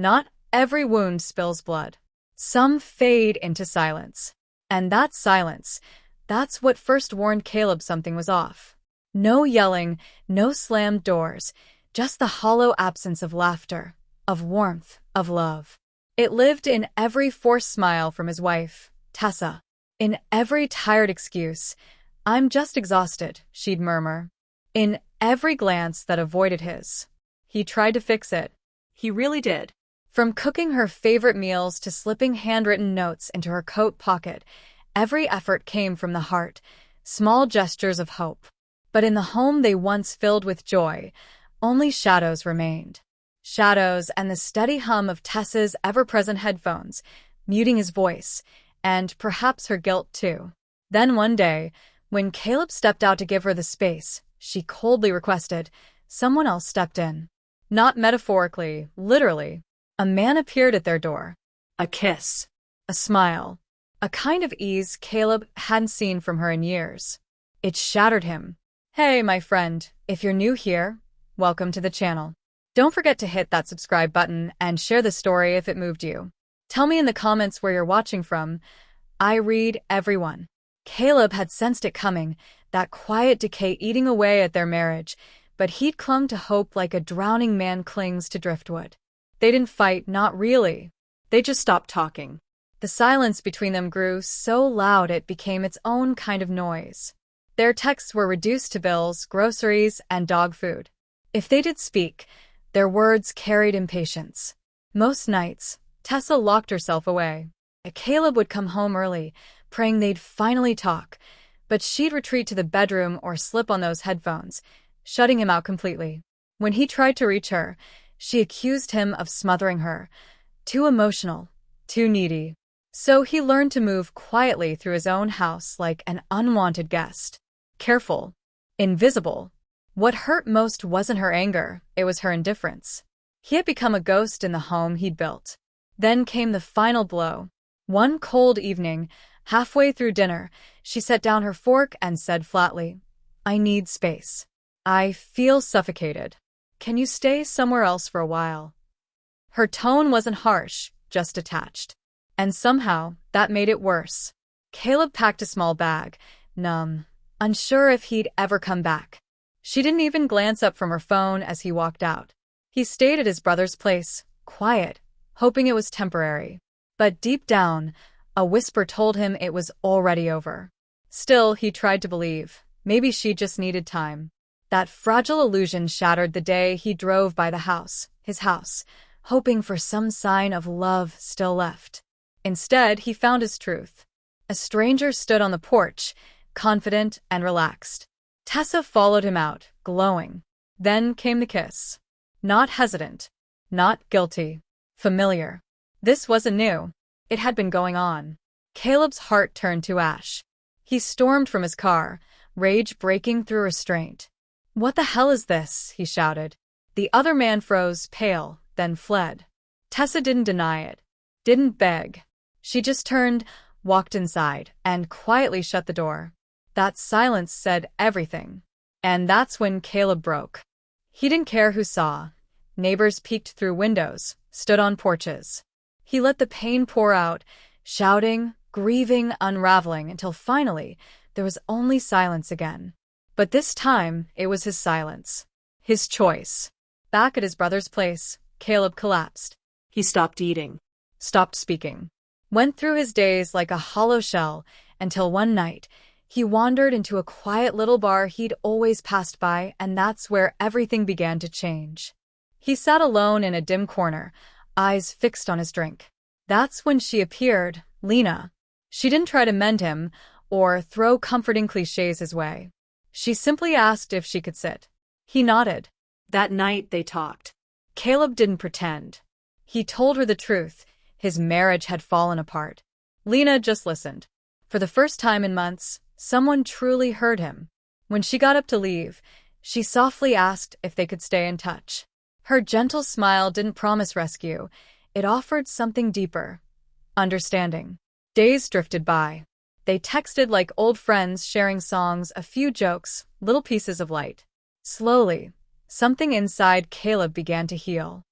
Not every wound spills blood. Some fade into silence. And that silence, that's what first warned Caleb something was off. No yelling, no slammed doors, just the hollow absence of laughter, of warmth, of love. It lived in every forced smile from his wife, Tessa. In every tired excuse. "I'm just exhausted," she'd murmur. In every glance that avoided his. He tried to fix it. He really did. From cooking her favorite meals to slipping handwritten notes into her coat pocket, every effort came from the heart, small gestures of hope. But in the home they once filled with joy, only shadows remained. Shadows and the steady hum of Tessa's ever-present headphones, muting his voice, and perhaps her guilt too. Then one day, when Caleb stepped out to give her the space she coldly requested, someone else stepped in. Not metaphorically, literally. A man appeared at their door. A kiss. A smile. A kind of ease Caleb hadn't seen from her in years. It shattered him. Hey, my friend, if you're new here, welcome to the channel. Don't forget to hit that subscribe button and share the story if it moved you. Tell me in the comments where you're watching from. I read everyone. Caleb had sensed it coming, that quiet decay eating away at their marriage, but he'd clung to hope like a drowning man clings to driftwood. They didn't fight, not really. They just stopped talking. The silence between them grew so loud it became its own kind of noise. Their texts were reduced to bills, groceries, and dog food. If they did speak, their words carried impatience. Most nights, Tessa locked herself away. Caleb would come home early, praying they'd finally talk, but she'd retreat to the bedroom or slip on those headphones, shutting him out completely. When he tried to reach her, she accused him of smothering her. Too emotional, too needy. So he learned to move quietly through his own house like an unwanted guest. Careful. Invisible. What hurt most wasn't her anger, it was her indifference. He had become a ghost in the home he'd built. Then came the final blow. One cold evening, halfway through dinner, she set down her fork and said flatly, "I need space. I feel suffocated. Can you stay somewhere else for a while?" Her tone wasn't harsh, just detached. And somehow, that made it worse. Caleb packed a small bag, numb, unsure if he'd ever come back. She didn't even glance up from her phone as he walked out. He stayed at his brother's place, quiet, hoping it was temporary. But deep down, a whisper told him it was already over. Still, he tried to believe. Maybe she just needed time. That fragile illusion shattered the day he drove by the house, his house, hoping for some sign of love still left. Instead, he found his truth. A stranger stood on the porch, confident and relaxed. Tessa followed him out, glowing. Then came the kiss. Not hesitant. Not guilty. Familiar. This wasn't new. It had been going on. Caleb's heart turned to ash. He stormed from his car, rage breaking through restraint. "What the hell is this?" he shouted. The other man froze, pale, then fled. Tessa didn't deny it. Didn't beg. She just turned, walked inside, and quietly shut the door. That silence said everything. And that's when Caleb broke. He didn't care who saw. Neighbors peeked through windows, stood on porches. He let the pain pour out, shouting, grieving, unraveling, until finally there was only silence again. But this time, it was his silence. His choice. Back at his brother's place, Caleb collapsed. He stopped eating. Stopped speaking. Went through his days like a hollow shell, until one night, he wandered into a quiet little bar he'd always passed by, and that's where everything began to change. He sat alone in a dim corner, eyes fixed on his drink. That's when she appeared, Lena. She didn't try to mend him, or throw comforting cliches his way. She simply asked if she could sit. He nodded. That night they talked. Caleb didn't pretend. He told her the truth. His marriage had fallen apart. Lena just listened. For the first time in months, someone truly heard him. When she got up to leave, she softly asked if they could stay in touch. Her gentle smile didn't promise rescue. It offered something deeper. Understanding. Days drifted by. They texted like old friends, sharing songs, a few jokes, little pieces of light. Slowly, something inside Caleb began to heal.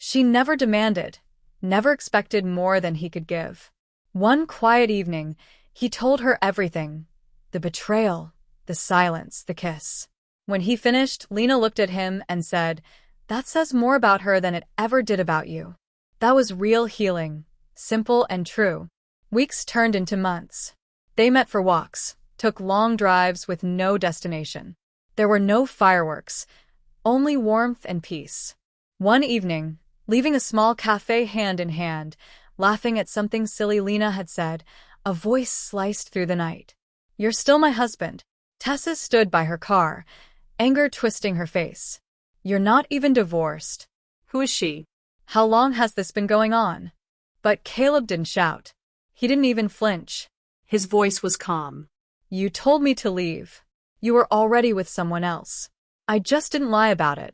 She never demanded, never expected more than he could give. One quiet evening, he told her everything. The betrayal, the silence, the kiss. When he finished, Lena looked at him and said, "That says more about her than it ever did about you." That was real healing, simple and true. Weeks turned into months. They met for walks, took long drives with no destination. There were no fireworks, only warmth and peace. One evening, leaving a small cafe hand in hand, laughing at something silly Lena had said, a voice sliced through the night. "You're still my husband." Tessa stood by her car, anger twisting her face. "You're not even divorced." Who is she? "How long has this been going on?" But Caleb didn't shout. He didn't even flinch. His voice was calm. "You told me to leave. You were already with someone else. I just didn't lie about it."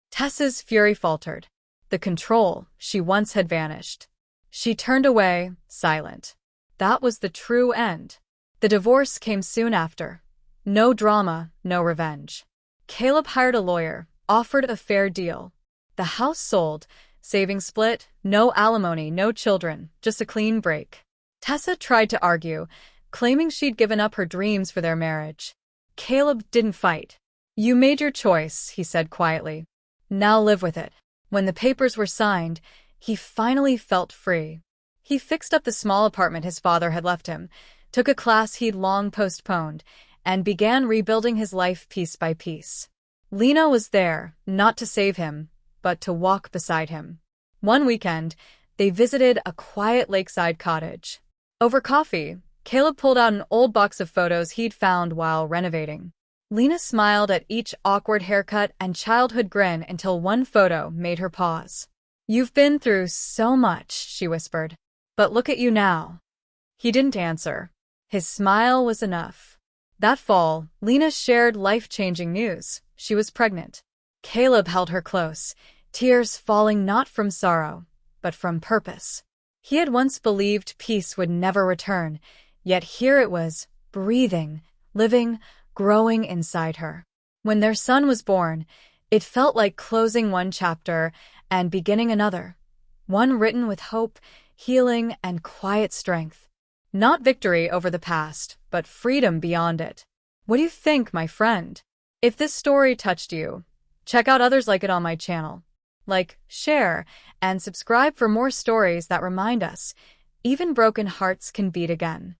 Tessa's fury faltered. The control she once had vanished. She turned away, silent. That was the true end. The divorce came soon after. No drama, no revenge. Caleb hired a lawyer, offered a fair deal. The house sold, savings split, no alimony, no children, just a clean break. Tessa tried to argue, claiming she'd given up her dreams for their marriage. Caleb didn't fight. "You made your choice," he said quietly. "Now live with it." When the papers were signed, he finally felt free. He fixed up the small apartment his father had left him, took a class he'd long postponed, and began rebuilding his life piece by piece. Lena was there, not to save him, but to walk beside him. One weekend, they visited a quiet lakeside cottage. Over coffee, Caleb pulled out an old box of photos he'd found while renovating. Lena smiled at each awkward haircut and childhood grin until one photo made her pause. "You've been through so much," she whispered. "But look at you now." He didn't answer. His smile was enough. That fall, Lena shared life-changing news. She was pregnant. Caleb held her close, tears falling not from sorrow, but from purpose. He had once believed peace would never return, yet here it was, breathing, living, growing inside her. When their son was born, it felt like closing one chapter and beginning another, one written with hope, healing, and quiet strength. Not victory over the past, but freedom beyond it. What do you think, my friend? If this story touched you, check out others like it on my channel. Like, share, and subscribe for more stories that remind us, even broken hearts can beat again.